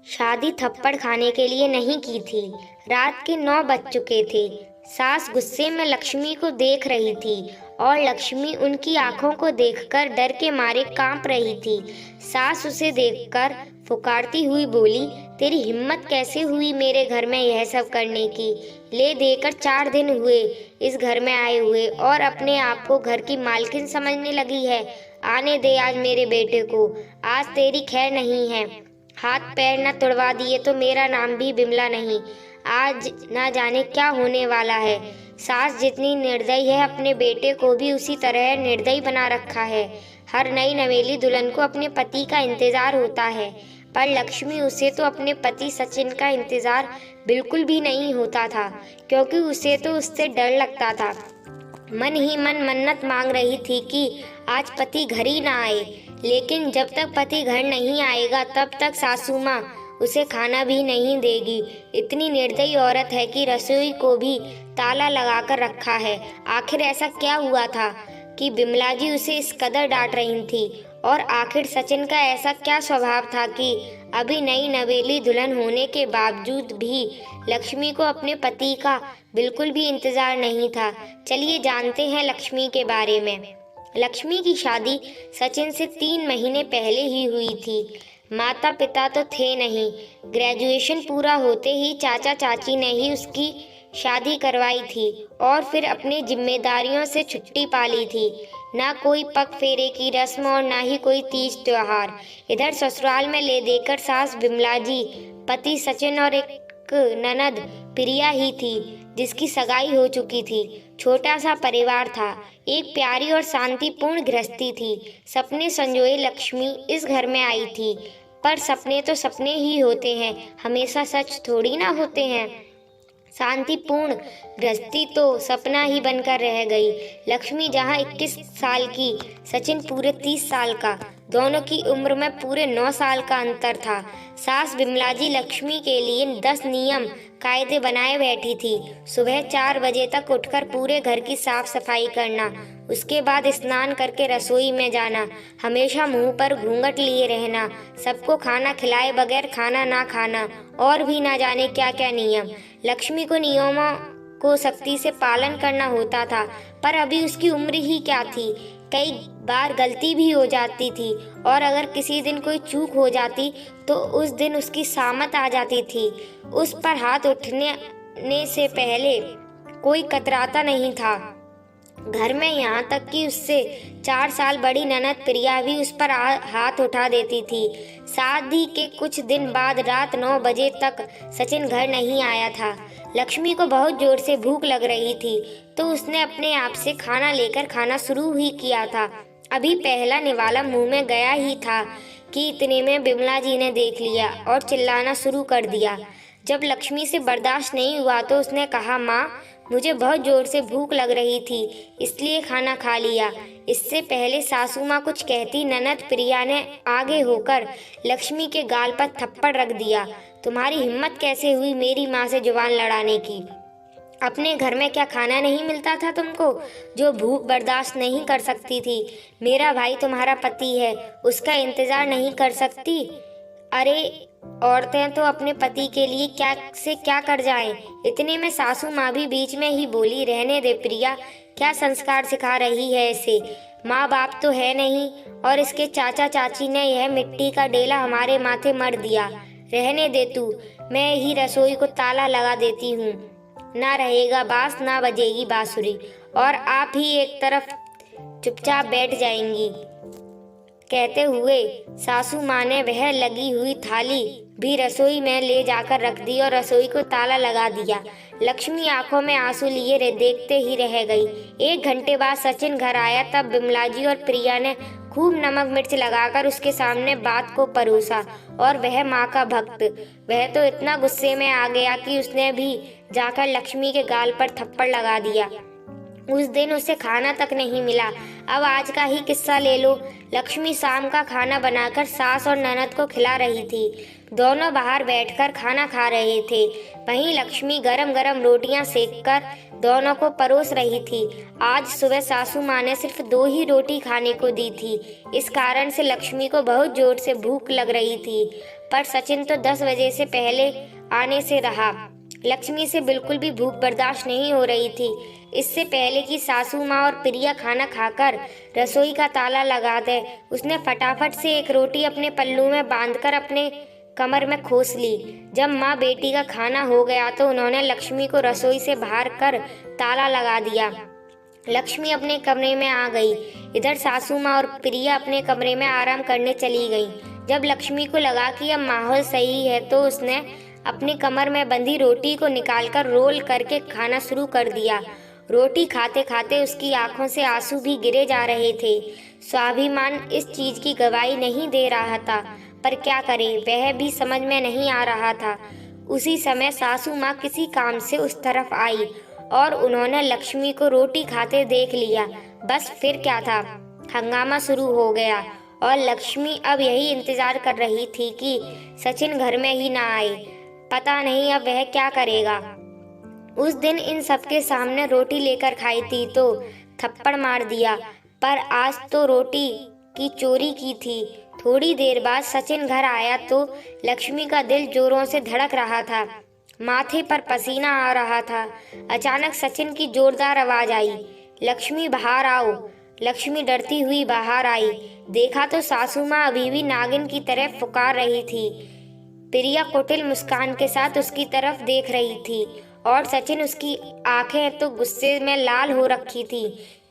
शादी थप्पड़ खाने के लिए नहीं की थी। रात के 9 बज चुके थे। सास गुस्से में लक्ष्मी को देख रही थी और लक्ष्मी उनकी आंखों को देखकर डर के मारे कांप रही थी। सास उसे देखकर पुकारती हुई बोली, तेरी हिम्मत कैसे हुई मेरे घर में यह सब करने की? ले देकर 4 दिन हुए इस घर में आए हुए और अपने आप को घर की मालकिन समझने लगी है। आने दे आज मेरे बेटे को, आज तेरी खैर नहीं है। हाथ पैर न तुड़वा दिए तो मेरा नाम भी बिमला नहीं। आज ना जाने क्या होने वाला है। सास जितनी निर्दयी है अपने बेटे को भी उसी तरह निर्दयी बना रखा है। हर नई नवेली दुल्हन को अपने पति का इंतजार होता है, पर लक्ष्मी उसे तो अपने पति सचिन का इंतजार बिल्कुल भी नहीं होता था, क्योंकि उसे तो उससे डर लगता था। मन ही मन मन्नत मांग रही थी कि आज पति घर ही ना आए, लेकिन जब तक पति घर नहीं आएगा तब तक सासू माँ उसे खाना भी नहीं देगी। इतनी निर्दयी औरत है कि रसोई को भी ताला लगाकर रखा है। आखिर ऐसा क्या हुआ था कि बिमला जी उसे इस कदर डांट रही थी? और आखिर सचिन का ऐसा क्या स्वभाव था कि अभी नई नवेली दुल्हन होने के बावजूद भी लक्ष्मी को अपने पति का बिल्कुल भी इंतजार नहीं था। चलिए जानते हैं लक्ष्मी के बारे में। लक्ष्मी की शादी सचिन से 3 महीने पहले ही हुई थी। माता पिता तो थे नहीं। ग्रेजुएशन पूरा होते ही चाचा चाची ने ही उसकी शादी करवाई थी और फिर अपनी जिम्मेदारियों से छुट्टी पा ली थी। ना कोई पग फेरे की रस्म और ना ही कोई तीज त्योहार। इधर ससुराल में ले देकर सास बिमला जी, पति सचिन और एक ननद प्रिया ही थी जिसकी सगाई हो चुकी थी। छोटा सा परिवार था। एक प्यारी और शांतिपूर्ण गृहस्थी थी। सपने संजोए लक्ष्मी इस घर में आई थी, पर सपने तो सपने ही होते हैं, हमेशा सच थोड़ी ना होते हैं। शांतिपूर्ण गृहस्थी तो सपना ही बनकर रह गई। लक्ष्मी जहाँ 21 साल की, सचिन पूरे 30 साल का। दोनों की उम्र में पूरे 9 साल का अंतर था। सास बिमला जी लक्ष्मी के लिए 10 नियम कायदे बनाए बैठी थी। सुबह 4 बजे तक उठकर पूरे घर की साफ सफाई करना, उसके बाद स्नान करके रसोई में जाना, हमेशा मुंह पर घूंघट लिए रहना, सबको खाना खिलाए बगैर खाना ना खाना, और भी ना जाने क्या क्या नियम। लक्ष्मी को नियमों को सख्ती से पालन करना होता था, पर अभी उसकी उम्र ही क्या थी। कई बार गलती भी हो जाती थी और अगर किसी दिन कोई चूक हो जाती तो उस दिन उसकी सामत आ जाती थी। उस पर हाथ उठने से पहले कोई कतराता नहीं था घर में, यहाँ तक कि उससे 4 साल बड़ी ननद प्रिया भी उस पर हाथ उठा देती थी। शादी के कुछ दिन बाद रात 9 बजे तक सचिन घर नहीं आया था। लक्ष्मी को बहुत जोर से भूख लग रही थी तो उसने अपने आप से खाना लेकर खाना शुरू ही किया था। अभी पहला निवाला मुंह में गया ही था कि इतने में बिमला जी ने देख लिया और चिल्लाना शुरू कर दिया। जब लक्ष्मी से बर्दाश्त नहीं हुआ तो उसने कहा, माँ मुझे बहुत जोर से भूख लग रही थी इसलिए खाना खा लिया। इससे पहले सासू माँ कुछ कहती ननद प्रिया ने आगे होकर लक्ष्मी के गाल पर थप्पड़ रख दिया। तुम्हारी हिम्मत कैसे हुई मेरी माँ से जुबान लड़ाने की? अपने घर में क्या खाना नहीं मिलता था तुमको जो भूख बर्दाश्त नहीं कर सकती थी? मेरा भाई तुम्हारा पति है, उसका इंतजार नहीं कर सकती? अरे औरतें तो अपने पति के लिए क्या से क्या कर जाएं। इतने में सासू माँ भी बीच में ही बोली, रहने दे प्रिया, क्या संस्कार सिखा रही है इसे? माँ बाप तो है नहीं और इसके चाचा चाची ने यह मिट्टी का डेला हमारे माथे मर दिया। रहने दे तू, मैं ही रसोई को ताला लगा देती हूँ। ना रहेगा बांस ना बजेगी बांसुरी और आप ही एक तरफ चुपचाप बैठ जाएंगी। कहते हुए सासू माँ ने वह लगी हुई थाली भी रसोई में ले जाकर रख दी और रसोई को ताला लगा दिया। लक्ष्मी आंखों में आंसू लिए देखते ही रह गई। 1 घंटे बाद सचिन घर आया। तब बिमला जी और प्रिया ने खूब नमक मिर्च लगाकर उसके सामने बात को परोसा और वह माँ का भक्त, वह तो इतना गुस्से में आ गया कि उसने भी जाकर लक्ष्मी के गाल पर थप्पड़ लगा दिया। उस दिन उसे खाना तक नहीं मिला। अब आज का ही किस्सा ले लो। लक्ष्मी शाम का खाना बनाकर सास और ननद को खिला रही थी। दोनों बाहर बैठकर खाना खा रहे थे। वहीं लक्ष्मी गरम गरम रोटियां सेककर दोनों को परोस रही थी। आज सुबह सासू माँ ने सिर्फ 2 ही रोटी खाने को दी थी। इस कारण से लक्ष्मी को बहुत जोर से भूख लग रही थी, पर सचिन तो 10 बजे से पहले आने से रहा। लक्ष्मी से बिल्कुल भी भूख बर्दाश्त नहीं हो रही थी। इससे पहले कि सासू माँ और प्रिया खाना खाकर रसोई का ताला लगा दे, उसने फटाफट से एक रोटी अपने पल्लू में बांधकर अपने कमर में खोस ली। जब माँ बेटी का खाना हो गया तो उन्होंने लक्ष्मी को रसोई से बाहर कर ताला लगा दिया। लक्ष्मी अपने कमरे में आ गई। इधर सासू माँ और प्रिया अपने कमरे में आराम करने चली गईं। जब लक्ष्मी को लगा कि अब माहौल सही है तो उसने अपनी कमर में बंधी रोटी को निकालकर रोल करके खाना शुरू कर दिया। रोटी खाते खाते उसकी आंखों से आंसू भी गिरे जा रहे थे। स्वाभिमान इस चीज की गवाही नहीं दे रहा था, पर क्या करे, वह भी समझ में नहीं आ रहा था। उसी समय सासू माँ किसी काम से उस तरफ आई और उन्होंने लक्ष्मी को रोटी खाते देख लिया। बस फिर क्या था, हंगामा शुरू हो गया और लक्ष्मी अब यही इंतजार कर रही थी कि सचिन घर में ही ना आए। पता नहीं अब वह क्या करेगा। उस दिन इन सबके सामने रोटी लेकर खाई थी तो थप्पड़ मार दिया, पर आज तो रोटी की चोरी की थी। थोड़ी देर बाद सचिन घर आया तो लक्ष्मी का दिल जोरों से धड़क रहा था, माथे पर पसीना आ रहा था। अचानक सचिन की जोरदार आवाज आई, लक्ष्मी बाहर आओ। लक्ष्मी डरती हुई बाहर आई। देखा तो सासू माँ अभी भी नागिन की तरह पुकार रही थी। प्रिया कुटिल मुस्कान के साथ उसकी तरफ देख रही थी और सचिन, उसकी आंखें तो गुस्से में लाल हो रखी थी।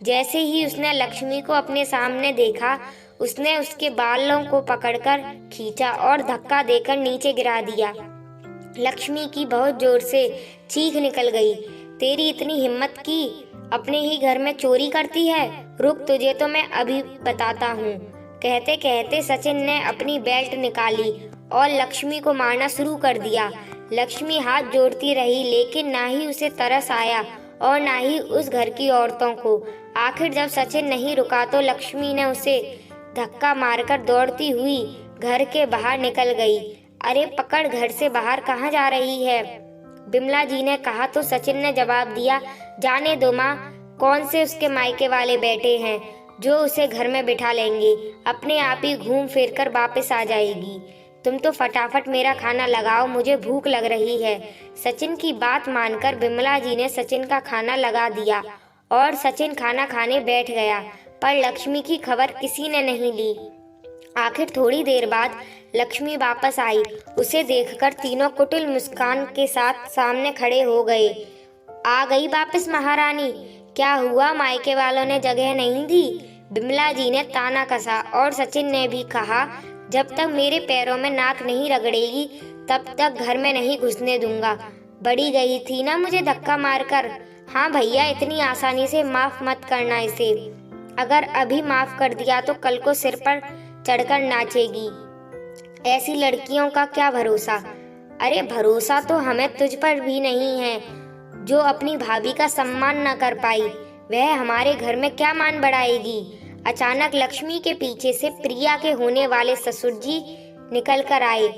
जैसे ही उसने लक्ष्मी को अपने सामने देखा, उसने उसके बालों को पकड़कर खींचा और धक्का देकर नीचे गिरा दिया। लक्ष्मी की बहुत जोर से चीख निकल गई, तेरी इतनी हिम्मत की अपने ही घर में चोरी करती है? रुक, तुझे तो मैं अभी बताता हूँ। कहते कहते सचिन ने अपनी बेल्ट निकाली और लक्ष्मी को मारना शुरू कर दिया। लक्ष्मी हाथ जोड़ती रही, लेकिन ना ही उसे तरस आया और ना ही उस घर की औरतों को। आखिर जब सचिन नहीं रुका तो लक्ष्मी ने उसे धक्का मारकर दौड़ती हुई घर के बाहर निकल गई। अरे पकड़, घर से बाहर कहाँ जा रही है? बिमला जी ने कहा तो सचिन ने जवाब दिया, जाने दो माँ, कौन से उसके मायके वाले बैठे हैं जो उसे घर में बिठा लेंगे, अपने आप ही घूम फिर कर वापस आ जाएगी। तुम तो फटाफट मेरा खाना लगाओ, मुझे भूख लग रही है। सचिन की बात मानकर बिमला जी ने सचिन का खाना लगा दिया और सचिन खाना खाने बैठ गया, पर लक्ष्मी की खबर किसी ने नहीं ली। आखिर थोड़ी देर बाद लक्ष्मी वापस आई। उसे देखकर तीनों कुटिल मुस्कान के साथ सामने खड़े हो गए। आ गई वापस महारानी? क्या हुआ, मायके वालों ने जगह नहीं दी? बिमला जी ने ताना कसा और सचिन ने भी कहा, जब तक मेरे पैरों में नाक नहीं रगड़ेगी तब तक घर में नहीं घुसने दूंगा। बड़ी गई थी ना मुझे धक्का मारकर। हाँ भैया, इतनी आसानी से माफ मत करना इसे। अगर अभी माफ कर दिया तो कल को सिर पर चढ़कर नाचेगी। ऐसी लड़कियों का क्या भरोसा? अरे भरोसा तो हमें तुझ पर भी नहीं है, जो अपनी भाभी का सम्मान न कर पाई, वह हमारे घर में क्या मान बढ़ाएगी। अचानक लक्ष्मी के पीछे से प्रिया के होने वाले ससुर जी निकल कर आए।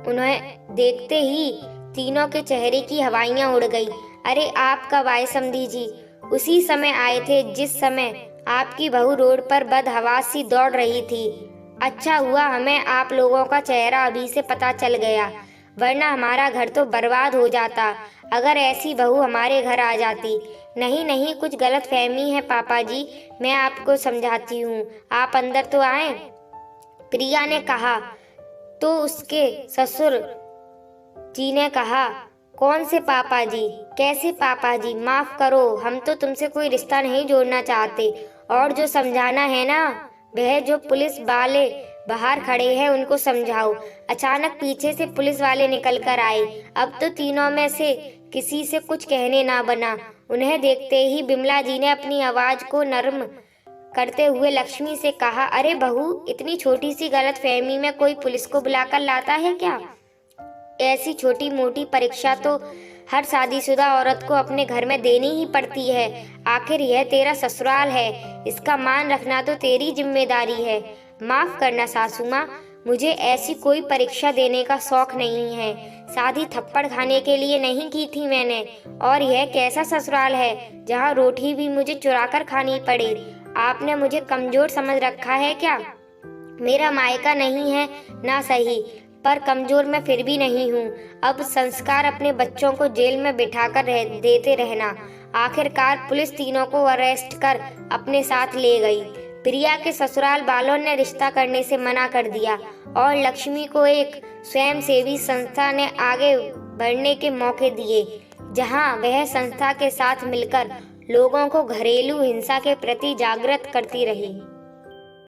उन्हें देखते ही तीनों के चेहरे की हवाइयां उड़ गई। अरे आप कब आए समधी जी? उसी समय आए थे जिस समय आपकी बहू रोड पर बदहवास सी दौड़ रही थी। अच्छा हुआ हमें आप लोगों का चेहरा अभी से पता चल गया, वरना हमारा घर तो बर्बाद हो जाता अगर ऐसी बहू हमारे घर आ जाती। नहीं नहीं, कुछ गलत फहमी है पापा जी, मैं आपको समझाती हूँ, आप अंदर तो आए। प्रिया ने कहा तो उसके ससुर जी ने कहा, कौन से पापा जी? कैसे पापा जी? माफ करो, हम तो तुमसे कोई रिश्ता नहीं जोड़ना चाहते, और जो समझाना है ना, वह जो पुलिस वाले बाहर खड़े हैं उनको समझाओ। अचानक पीछे से पुलिस वाले निकल कर आए। अब तो तीनों में से किसी से कुछ कहने ना बना। उन्हें देखते ही बिमला जी ने अपनी आवाज को नरम करते हुए लक्ष्मी से कहा, अरे बहू, इतनी छोटी सी गलत फहमी में कोई पुलिस को बुलाकर लाता है क्या? ऐसी छोटी मोटी परीक्षा तो हर शादीशुदा औरत को अपने घर में देनी ही पड़ती है। आखिर यह तेरा ससुराल है, इसका मान रखना तो तेरी जिम्मेदारी है। माफ करना सासू माँ, मुझे ऐसी कोई परीक्षा देने का शौक नहीं है। शादी थप्पड़ खाने के लिए नहीं की थी मैंने। और यह कैसा ससुराल है जहाँ रोटी भी मुझे चुराकर खानी पड़े? आपने मुझे कमजोर समझ रखा है क्या? मेरा मायका नहीं है ना सही, पर कमजोर मैं फिर भी नहीं हूँ। अब संस्कार अपने बच्चों को जेल में बिठाकर देते रहना। आखिरकार पुलिस तीनों को अरेस्ट कर अपने साथ ले गई। प्रिया के ससुराल वालों ने रिश्ता करने से मना कर दिया और लक्ष्मी को एक स्वयंसेवी संस्था ने आगे बढ़ने के मौके दिए, जहां वह संस्था के साथ मिलकर लोगों को घरेलू हिंसा के प्रति जागृत करती रही।